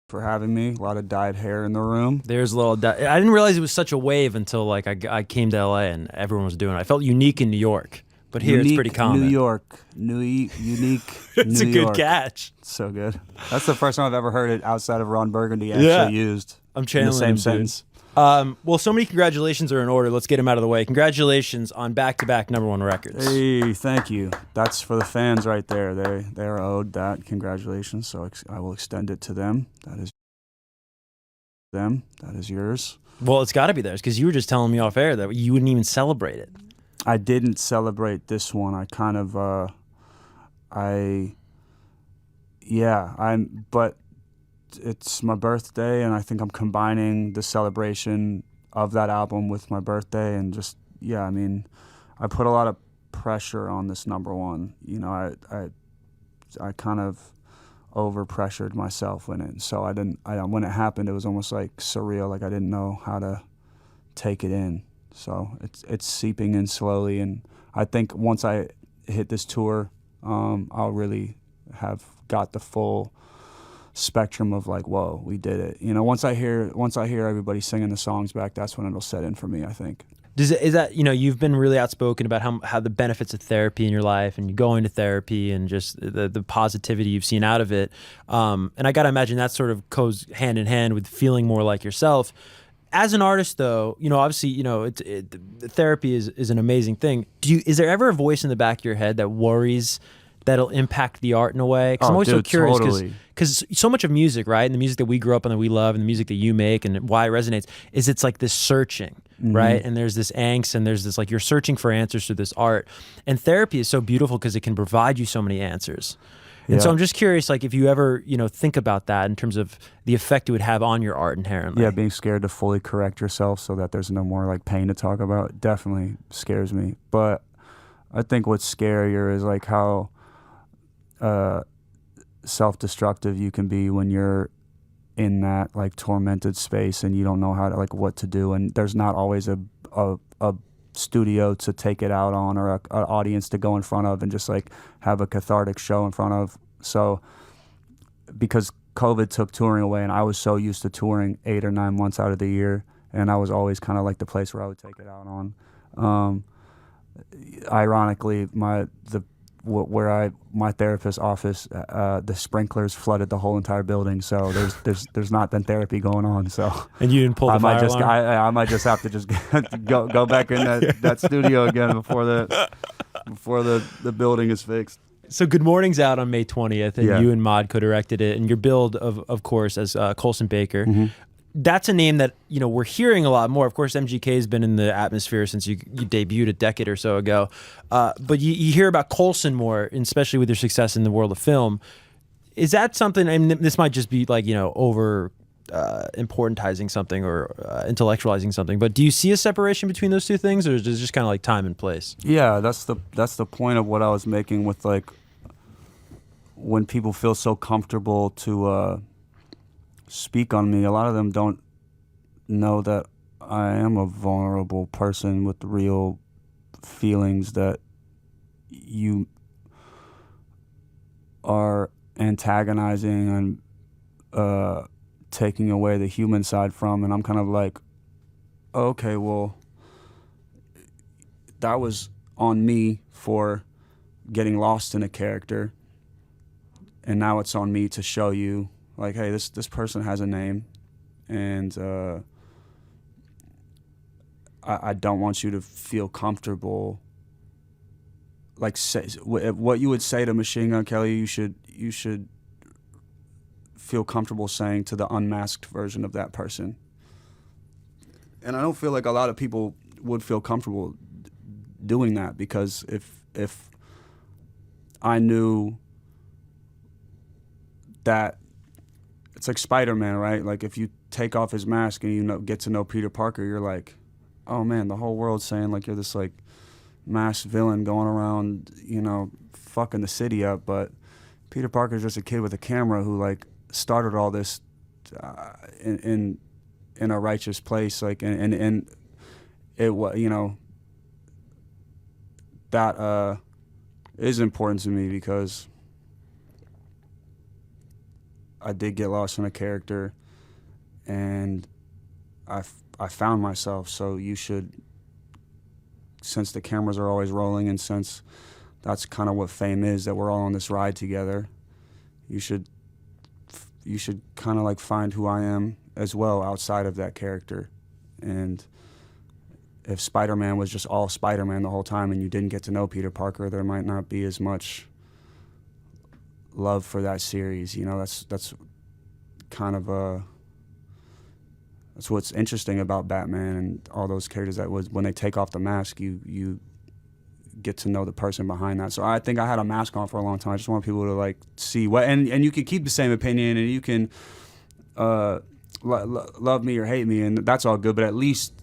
for having me. A lot of dyed hair in the room. There's a little. I didn't realize it was such a wave until like I came to LA and everyone was doing it. I felt unique in New York, but here it's pretty Unique common. New York. Unique It's New a good York. catch. So good. That's the first time I've ever heard it outside of Ron Burgundy Yeah. used I'm in channeling the same him, dude. sentence. Well, so many congratulations are in order. Let's get them out of the way. Congratulations on back-to-back #1 records. Hey, thank you. That's for the fans right there. They're owed that. Congratulations. So I will extend it to them. That is them. That is yours. Well, it's got to be theirs because you were just telling me off air that you wouldn't even celebrate it. I didn't celebrate this one. I kind of but it's my birthday, and I think I'm combining the celebration of that album with my birthday, and just I mean, I put a lot of pressure on this #1. You know, I kind of over pressured myself in it, so when it happened, it was almost like surreal, like I didn't know how to take it in. So it's seeping in slowly, and I think once I hit this tour, I'll really have got the full spectrum of like, whoa, we did it. You know, once I hear everybody singing the songs back, that's when it'll set in for me, I think. Is that, you've been really outspoken about how the benefits of therapy in your life and you going to therapy and just the positivity you've seen out of it. And I got to imagine that sort of goes hand in hand with feeling more like yourself. As an artist, though, obviously, therapy is an amazing thing. Is there ever a voice in the back of your head that worries that it'll impact the art in a way? Because I'm always so curious because so much of music, right, and the music that we grew up on that we love and the music that you make and why it resonates is it's like this searching, right? And there's this angst and there's this like you're searching for answers through this art. And therapy is so beautiful because it can provide you so many answers. And so I'm just curious, like, if you ever, think about that in terms of the effect it would have on your art inherently. Yeah, being scared to fully correct yourself so that there's no more like pain to talk about definitely scares me. But I think what's scarier is like how self-destructive you can be when you're in that like tormented space and you don't know how to like what to do, and there's not always a studio to take it out on or an audience to go in front of and just like have a cathartic show in front of. So because COVID took touring away and I was so used to touring 8 or 9 months out of the year, and I was always kind of like the place where I would take it out on. Ironically, my therapist's office, the sprinklers flooded the whole entire building, so there's not been therapy going on. So and you didn't pull the fire alarm? I might just have to just go back in that studio again before the building is fixed. So Good Morning's out on May 20th, and you and Mod co-directed it, and your build of course as Colson Baker. Mm-hmm. That's a name that we're hearing a lot more. Of course, MGK has been in the atmosphere since you debuted a decade or so ago. But you hear about Colson more, especially with your success in the world of film. Is that something? I mean, this might just be like over importantizing something or intellectualizing something. But do you see a separation between those two things, or is it just kind of like time and place? Yeah, that's the point of what I was making with like when people feel so comfortable to speak on me. A lot of them don't know that I am a vulnerable person with real feelings that you are antagonizing and taking away the human side from, and I'm kind of like, okay, well, that was on me for getting lost in a character, and now it's on me to show you like, hey, this person has a name, and I don't want you to feel comfortable. Like, what you would say to Machine Gun Kelly, you should feel comfortable saying to the unmasked version of that person. And I don't feel like a lot of people would feel comfortable doing that, because if I knew that. It's like Spider-Man, right? Like if you take off his mask and you get to know Peter Parker, you're like, oh man, the whole world's saying like you're this like masked villain going around, fucking the city up. But Peter Parker's just a kid with a camera who like started all this in a righteous place, like and it that is important to me because I did get lost in a character, and I found myself. So you should, since the cameras are always rolling, and since that's kind of what fame is, that we're all on this ride together, you should kind of like find who I am as well outside of that character. And if Spider-Man was just all Spider-Man the whole time and you didn't get to know Peter Parker, there might not be as much love for that series. You know, that's kind of that's what's interesting about Batman and all those characters, that was when they take off the mask, you get to know the person behind that. So I think I had a mask on for a long time. I just want people to like see what, and you can keep the same opinion, and you can love me or hate me, and that's all good, but at least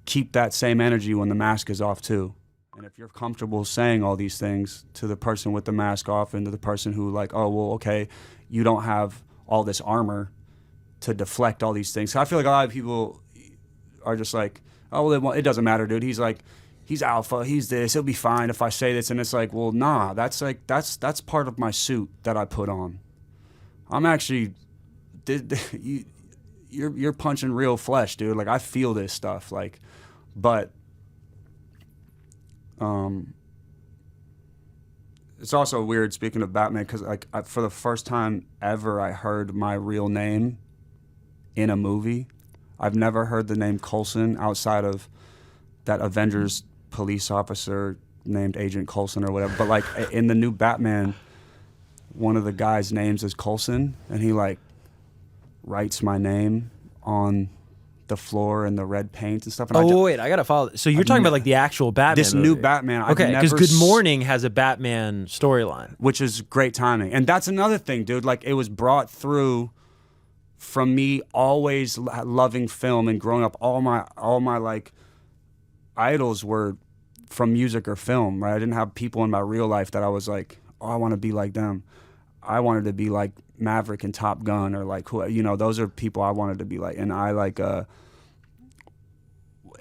keep that same energy when the mask is off too. And if you're comfortable saying all these things to the person with the mask off and to the person who like, oh, well, okay, you don't have all this armor to deflect all these things. So I feel like a lot of people are just like, oh, well, it doesn't matter, dude. He's like, he's alpha, he's this, it'll be fine if I say this. And it's like, well, nah, that's part of my suit that I put on. I'm actually, you're punching real flesh, dude. Like, I feel this stuff, like, but it's also weird, speaking of Batman, because like for the first time ever, I heard my real name in a movie. I've never heard the name Coulson outside of that Avengers police officer named Agent Coulson or whatever. But like in the new Batman, one of the guys' names is Coulson, and he like writes my name on the floor and the red paint and stuff. And wait, I gotta follow. So you're talking about like the actual Batman this movie. new Batman. Okay, because Good Morning has a Batman storyline, which is great timing. And that's another thing, dude. Like, it was brought through from me always loving film and growing up. All my like idols were from music or film, right? I didn't have people in my real life that I was like, oh, I want to be like them. I wanted to be like Maverick and Top Gun, or like who, you know, those are people I wanted to be like. And I like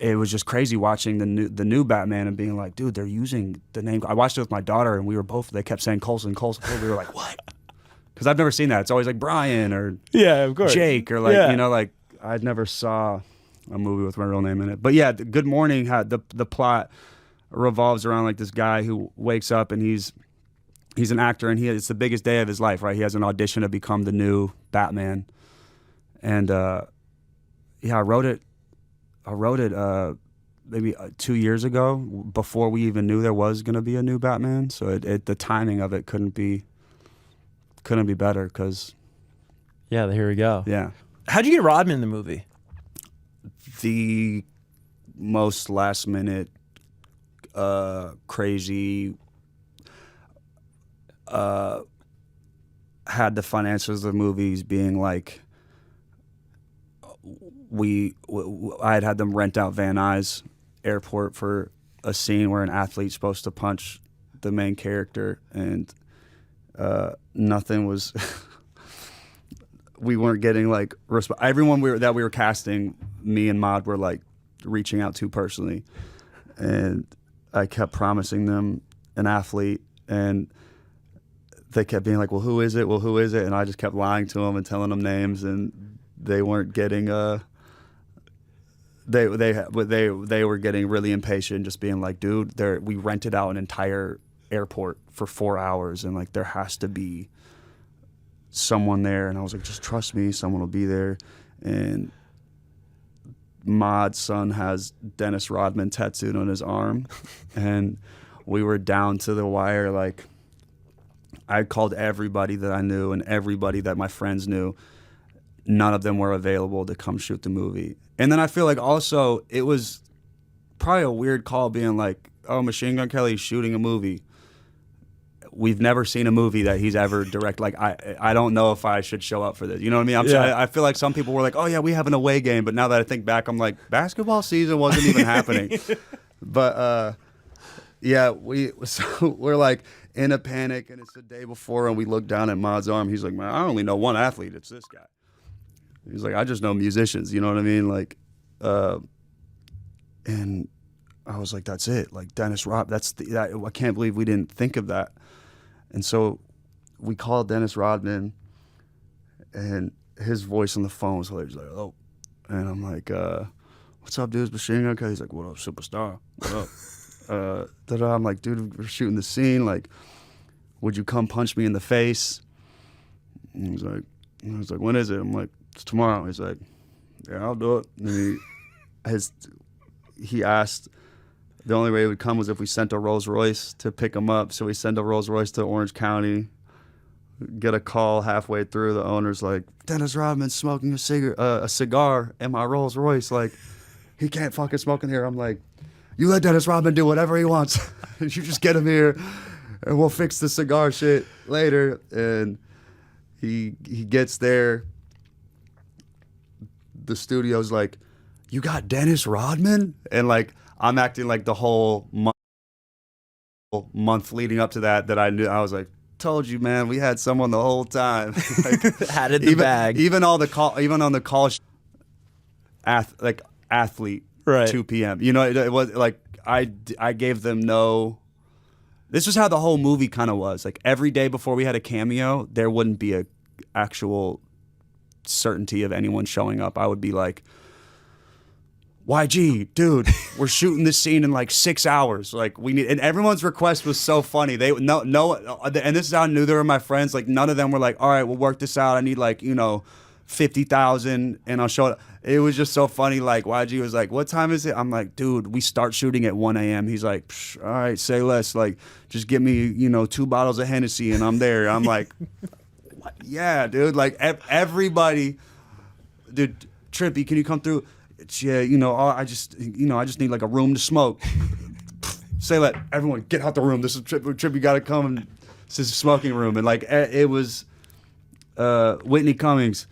it was just crazy watching the new Batman and being like, dude, they're using the name. I watched it with my daughter, and they kept saying Coulson. We were like, what? Because I've never seen that. It's always like Brian or yeah, of course, Jake, or like you know, like I never saw a movie with my real name in it. But yeah, Good Morning had the plot revolves around like this guy who wakes up and he's an actor, and it's the biggest day of his life, right? He has an audition to become the new Batman, and yeah, I wrote it maybe 2 years ago, before we even knew there was going to be a new Batman. So the timing of it couldn't be better, because yeah, here we go. Yeah. How'd you get Rodman in the movie? The most last minute crazy, had the financials of the movies being like, I had them rent out Van Nuys Airport for a scene where an athlete's supposed to punch the main character, and nothing was we weren't getting like everyone that we were casting, me and Maude were like reaching out to personally, and I kept promising them an athlete, and they kept being like, well, who is it? And I just kept lying to them and telling them names, and they weren't getting they were getting really impatient, just being like, dude, we rented out an entire airport for 4 hours, and like there has to be someone there. And I was like, just trust me, someone will be there. And Maude's son has Dennis Rodman tattooed on his arm, and we were down to the wire. Like, I called everybody that I knew and everybody that my friends knew. None of them were available to come shoot the movie. And then I feel like also it was probably a weird call being like, oh, Machine Gun Kelly's shooting a movie. We've never seen a movie that he's ever directed. Like, I don't know if I should show up for this. You know what I mean? I feel like some people were like, oh yeah, we have an away game. But now that I think back, I'm like, basketball season wasn't even happening. But yeah, we're like in a panic, and it's the day before, and we look down at Maude's arm. He's like, man, I only know one athlete. It's this guy. He's like, I just know musicians. You know what I mean? Like, and I was like, that's it. Like, Dennis Rodman. I can't believe we didn't think of that. And so we called Dennis Rodman, And his voice on the phone was hilarious. He's like, oh. And I'm like, what's up, dude? It's Machine Gun Kelly. He's like, what up, superstar? What up? I'm like, dude, we're shooting the scene. Like, would you come punch me in the face? And I was like, when is it? I'm like, it's tomorrow. He's like, yeah, I'll do it. And he asked, the only way he would come was if we sent a Rolls Royce to pick him up. So we send a Rolls Royce to Orange County, get a call halfway through. The owner's like, Dennis Rodman's smoking a cigar in my Rolls Royce. Like, he can't fucking smoke in here. I'm like, you let Dennis Rodman do whatever he wants. You just get him here and we'll fix the cigar shit later. And he gets there. The studio's like, you got Dennis Rodman? And like, I'm acting like the whole month leading up to that I knew. I was like, told you, man, we had someone the whole time. Like, had it in the bag. Even on the call, athlete, right. 2 p.m. You know, it was like I gave them no. This was how the whole movie kind of was. Like every day before we had a cameo, there wouldn't be a actual certainty of anyone showing up. I would be like, YG, dude, we're shooting this scene in like 6 hours. Like we need, and everyone's request was so funny. They no, and this is how I knew they were my friends. Like none of them were like, all right, we'll work this out. I need like 50,000, and I'll show it. It was just so funny. Like YG was like, what time is it? I'm like, dude, we start shooting at 1 a.m. He's like, all right, say less. Like just give me 2 bottles of Hennessy and I'm there. I'm like, yeah, dude. Like everybody, dude, Trippy, can you come through? Yeah, I just need like a room to smoke. Say that, everyone get out the room. This is Trip. You gotta come. And this is a smoking room. And like it was, Whitney Cummings.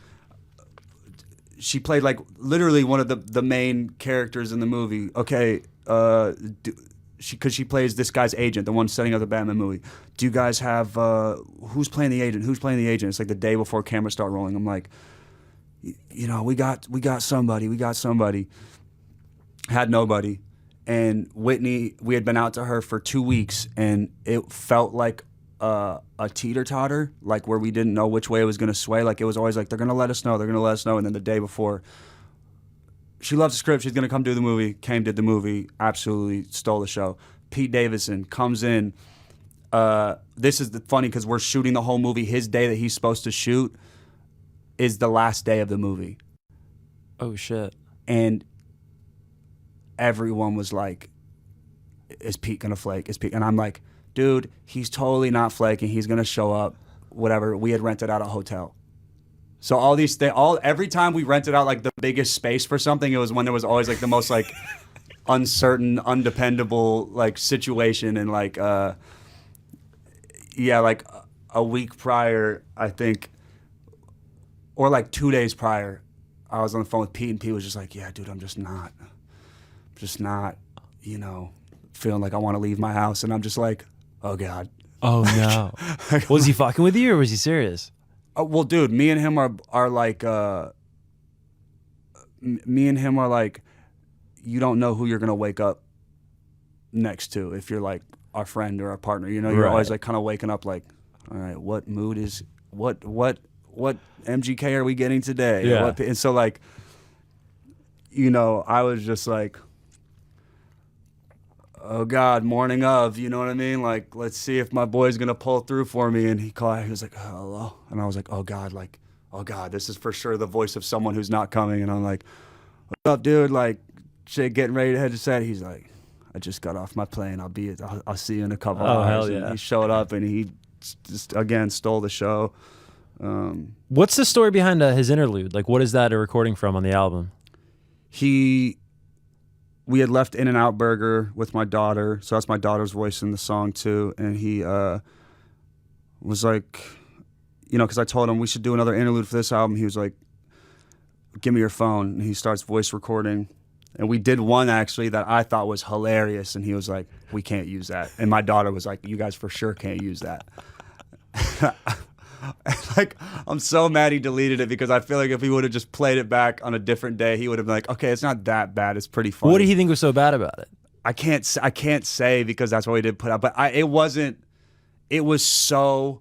She played like literally one of the main characters in the movie. Okay, because she plays this guy's agent, the one setting up the Batman movie. Do you guys have who's playing the agent? Who's playing the agent? It's like the day before cameras start rolling. I'm like, we got somebody. Had nobody. And Whitney, we had been out to her for 2 weeks, and it felt like a teeter-totter, like where we didn't know which way it was going to sway. Like it was always like, they're going to let us know. And then the day before, she loves the script. She's going to come do the movie. Came, did the movie. Absolutely stole the show. Pete Davidson comes in. This is funny because we're shooting the whole movie. His day that he's supposed to shoot is the last day of the movie. Oh, shit. And everyone was like, is Pete going to flake? Is Pete? And I'm like, dude, he's totally not flaking. He's going to show up, whatever. We had rented out a hotel. So all these things, every time we rented out like the biggest space for something, it was when there was always like the most like uncertain, undependable like situation. And like, like a week prior, I think, or like 2 days prior, I was on the phone with Pete, and Pete was just like, yeah, dude, I'm just not, feeling like I want to leave my house. And I'm just like, oh God. Oh no. Was he fucking with you or was he serious? Well, dude, me and him are like, you don't know who you're going to wake up next to if you're like our friend or our partner. You're Right. always like kind of waking up like, all right, what mood is, what MGK are we getting today? Yeah. And so like, I was just like, oh God, morning of, you know what I mean? Like, let's see if my boy's gonna pull through for me. And he was like, hello. And I was like, oh God, this is for sure the voice of someone who's not coming. And I'm like, what's up, dude? Like, shit, getting ready to head to set. He's like, I just got off my plane. I'll see you in a couple hours. Hell yeah. And he showed up and he just, again, stole the show. What's the story behind his interlude? Like, what is that a recording from on the album? We had left In-N-Out Burger with my daughter, so that's my daughter's voice in the song too. And he was like, because I told him we should do another interlude for this album. He was like, give me your phone. And he starts voice recording. And we did one actually that I thought was hilarious. And he was like, we can't use that. And my daughter was like, you guys for sure can't use that. Like, I'm so mad he deleted it because I feel like if he would have just played it back on a different day, he would have been like, okay, it's not that bad. It's pretty funny. What did he think was so bad about it? I can't say because that's what we did put out. But it was so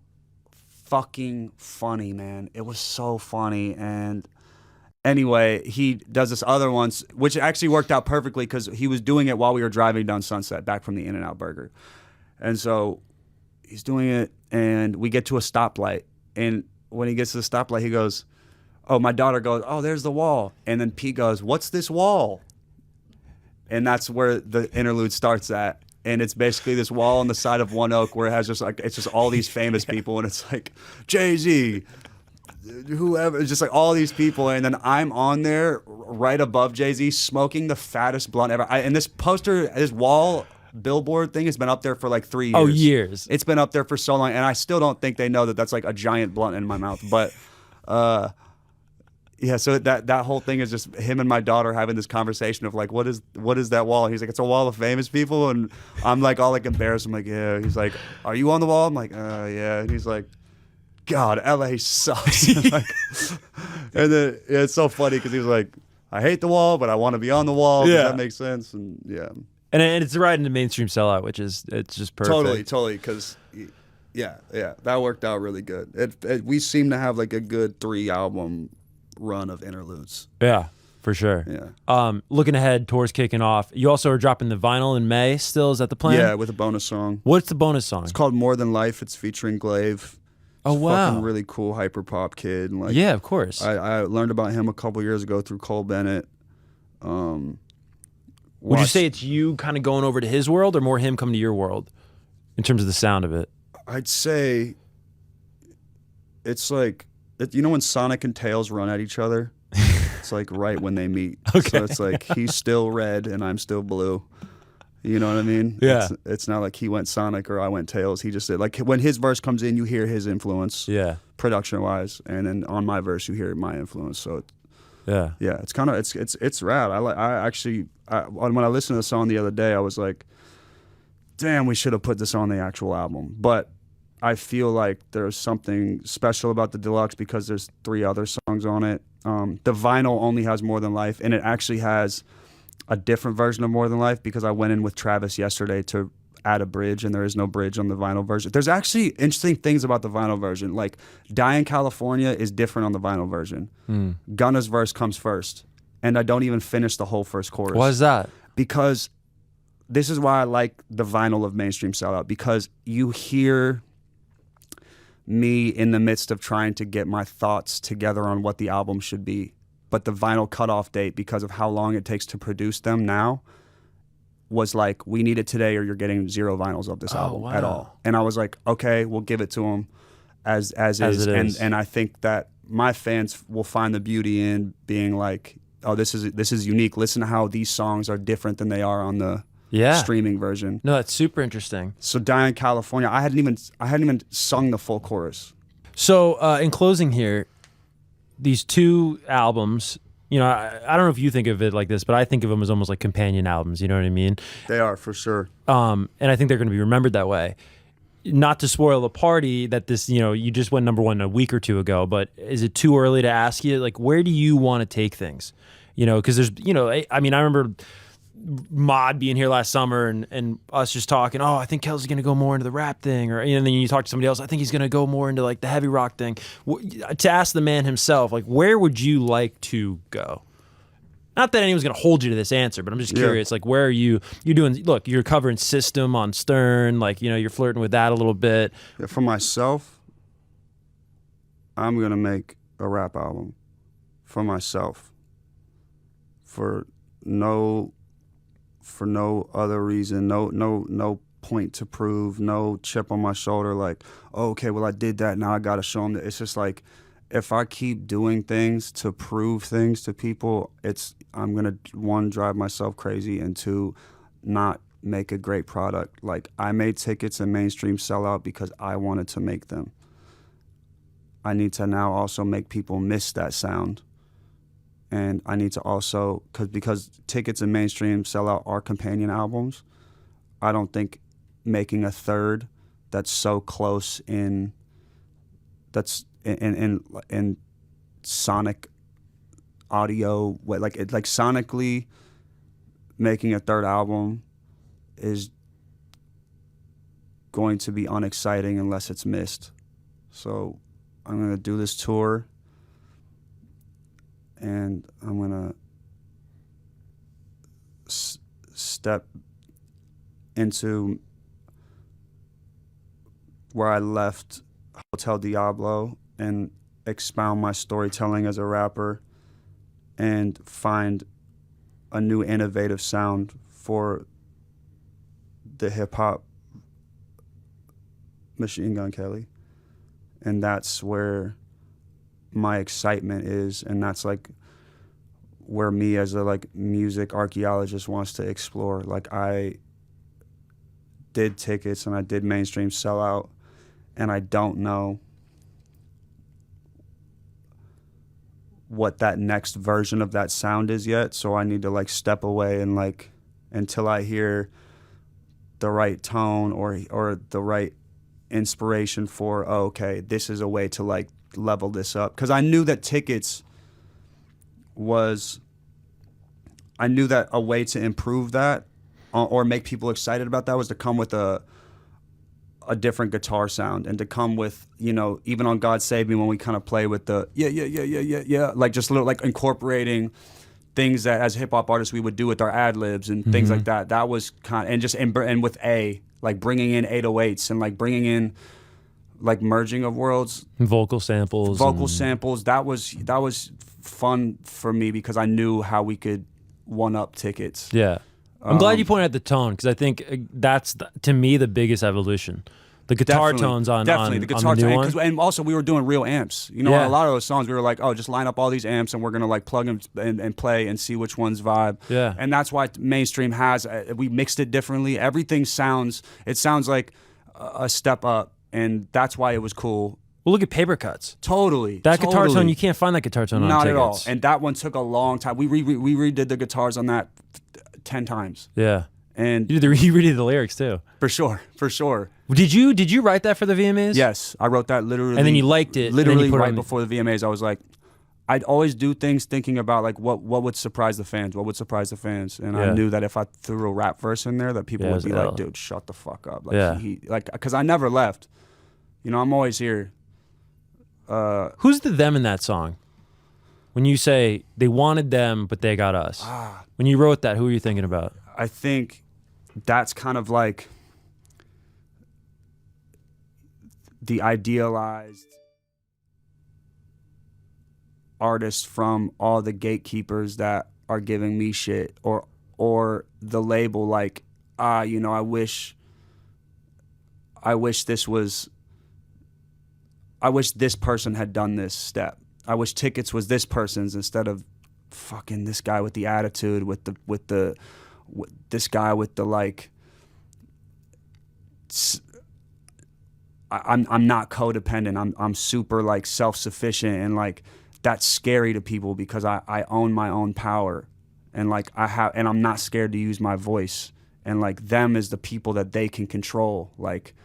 fucking funny, man. It was so funny. And anyway, he does this other one, which actually worked out perfectly because he was doing it while we were driving down Sunset back from the In-N-Out Burger. And so he's doing it, and we get to a stoplight. And when he gets to the stoplight, he goes, oh, my daughter goes, oh, there's the wall. And then Pete goes, what's this wall? And that's where the interlude starts at. And it's basically this wall on the side of One Oak where it has just like, it's just all these famous people. And it's like Jay-Z, whoever, it's just like all these people. And then I'm on there right above Jay-Z smoking the fattest blunt ever. And this poster, this wall billboard thing has been up there for like 3 years. Oh, years. It's been up there for so long. And I still don't think they know that that's like a giant blunt in my mouth. But, yeah, so that whole thing is just him and my daughter having this conversation of like, what is that wall? And he's like, it's a wall of famous people, and I'm like all like embarrassed. I'm like, yeah. He's like, are you on the wall? I'm like, yeah. And he's like, God, LA sucks. Like, and then yeah, it's so funny because he was like, I hate the wall, but I want to be on the wall. Yeah, does that make sense? And yeah, and it's right into mainstream sellout, which is it's just perfect. Totally, because. Yeah, that worked out really good. We seem to have like a good 3-album run of interludes. Yeah, for sure. Yeah. Looking ahead, tour's kicking off. You also are dropping the vinyl in May. Still, is that the plan? Yeah, with a bonus song. What's the bonus song? It's called More Than Life. It's featuring Glaive. Oh, wow. Fucking really cool hyper pop kid. And like, yeah, of course. I learned about him a couple years ago through Cole Bennett. Would you say it's you kind of going over to his world, or more him coming to your world in terms of the sound of it? I'd say it's like, you know when Sonic and Tails run at each other? It's like right when they meet. Okay. So it's like he's still red and I'm still blue. You know what I mean? Yeah. It's not like he went Sonic or I went Tails. He just did. Like when his verse comes in, you hear his influence. Yeah. Production-wise, and then on my verse, you hear my influence. So yeah, it's kind of it's rad. When I listened to the song the other day, I was like, damn, we should have put this on the actual album. But I feel like there's something special about the deluxe because there's 3 other songs on it. The vinyl only has More Than Life, and it actually has a different version of More Than Life because I went in with Travis yesterday to add a bridge, and there is no bridge on the vinyl version. There's actually interesting things about the vinyl version. Like Die in California is different on the vinyl version. Gunna's verse comes first, and I don't even finish the whole first chorus. Why is that? Because this is why I like the vinyl of Mainstream Sellout, because you hear me in the midst of trying to get my thoughts together on what the album should be. But the vinyl cutoff date, because of how long it takes to produce them now, was like, we need it today or you're getting 0 vinyls of this album at all. And I was like, okay, we'll give it to them as is. And I think that my fans will find the beauty in being like, oh, this is unique. Listen to how these songs are different than they are on the streaming version. No, that's super interesting. So Die in California, I hadn't even sung the full chorus. So in closing here, these 2 albums, you know, I don't know if you think of it like this, but I think of them as almost like companion albums. You know what I mean? They are, for sure. And I think they're going to be remembered that way. Not to spoil the party that this, you know, you just went #1 a week or 2 ago, but is it too early to ask you, like, where do you want to take things? You know, because there's, you know, I mean, I remember Mod being here last summer and us just talking, oh, I think Kel's going to go more into the rap thing, or, and then you talk to somebody else, I think he's going to go more into like the heavy rock thing. To ask the man himself, like, where would you like to go? Not that anyone's going to hold you to this answer, but I'm just curious, like, where are you're doing, look, you're covering System on Stern, like, you know, you're flirting with that a little bit. Yeah, for myself, I'm going to make a rap album for myself for no other reason, no point to prove, no chip on my shoulder like, oh, okay, well, I did that, now I gotta show them that. It's just like, if I keep doing things to prove things to people, I'm gonna, 1, drive myself crazy, and 2, not make a great product. Like, I made Tickets and Mainstream Sellout because I wanted to make them. I need to now also make people miss that sound. And I need to also, because Tickets and Mainstream Sellout are companion albums, I don't think making a third that's so close in sonic audio, like sonically making a third album is going to be unexciting unless it's missed. So I'm gonna do this tour, and I'm gonna step into where I left Hotel Diablo and expound my storytelling as a rapper and find a new innovative sound for the hip-hop Machine Gun Kelly. And that's where my excitement is, and that's like where me as a like music archaeologist wants to explore. Like, I did tickets and I did mainstream sellout, and I don't know what that next version of that sound is yet, so I need to like step away and like until I hear the right tone or the right inspiration for, oh, okay, this is a way to like level this up. Because I knew that tickets was, I knew that a way to improve that or make people excited about that was to come with a different guitar sound, and to come with, you know, even on God Save Me, when we kind of play with the yeah, like just a little like incorporating things that as hip hop artists we would do with our ad libs and things like that. That was kind of, and just and with like bringing in 808s and like bringing in like merging of worlds, vocal samples. That was fun for me because I knew how we could one up tickets. Yeah. I'm glad you pointed out the tone, because I think that's to me the biggest evolution. The guitar tones on the guitar on the new tone, one. and also we were doing real amps. You know, on a lot of those songs we were like, oh, just line up all these amps and we're gonna like plug them and play and see which ones vibe. Yeah, and that's why mainstream has we mixed it differently. Everything sounds like a step up, and that's why it was cool. Well, look at Paper Cuts. Totally. Guitar tone, you can't find that guitar tone on Not tickets. at all. And that one took a long time. We redid the guitars on that 10 times. Yeah. And you redid the lyrics too. For sure. Did you write that for the VMAs? Yes, I wrote that literally. And then you liked it. Literally and then you right before the VMAs, I was like, I'd always do things thinking about like what would surprise the fans, and I knew that if I threw a rap verse in there, that people would be like, dude, shut the fuck up. Like because I never left. You know, I'm always here. Who's the them in that song? When you say they wanted them, but they got us. When you wrote that, who were you thinking about? I think that's kind of like the idealized artist from all the gatekeepers that are giving me shit, or the label, like, you know, I wish this person had done this step. I wish tickets was this person's instead of fucking this guy with the attitude, with this guy with the like. I'm not codependent. I'm super like self-sufficient, and like that's scary to people because I own my own power, and like I'm not scared to use my voice, and like them is the people that they can control. Like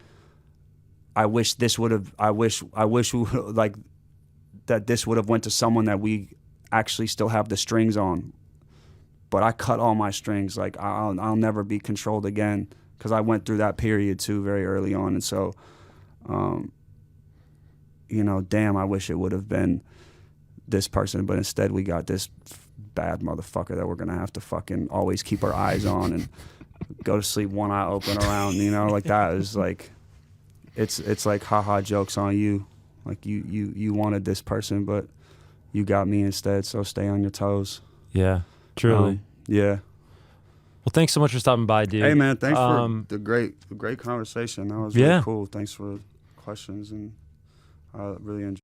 I wish like that this would have went to someone that we actually still have the strings on, but I cut all my strings. Like I'll never be controlled again because I went through that period too very early on, and so you know, damn, I wish it would have been this person, but instead we got this bad motherfucker that we're gonna have to fucking always keep our eyes on and go to sleep one eye open around, you know, like that is like it's like haha jokes on you. Like you wanted this person, but you got me instead, so stay on your toes. Yeah, truly. Yeah. Well, thanks so much for stopping by, dude. Hey, man, thanks for the great conversation. That was really cool. Thanks for the questions, and I really enjoyed it.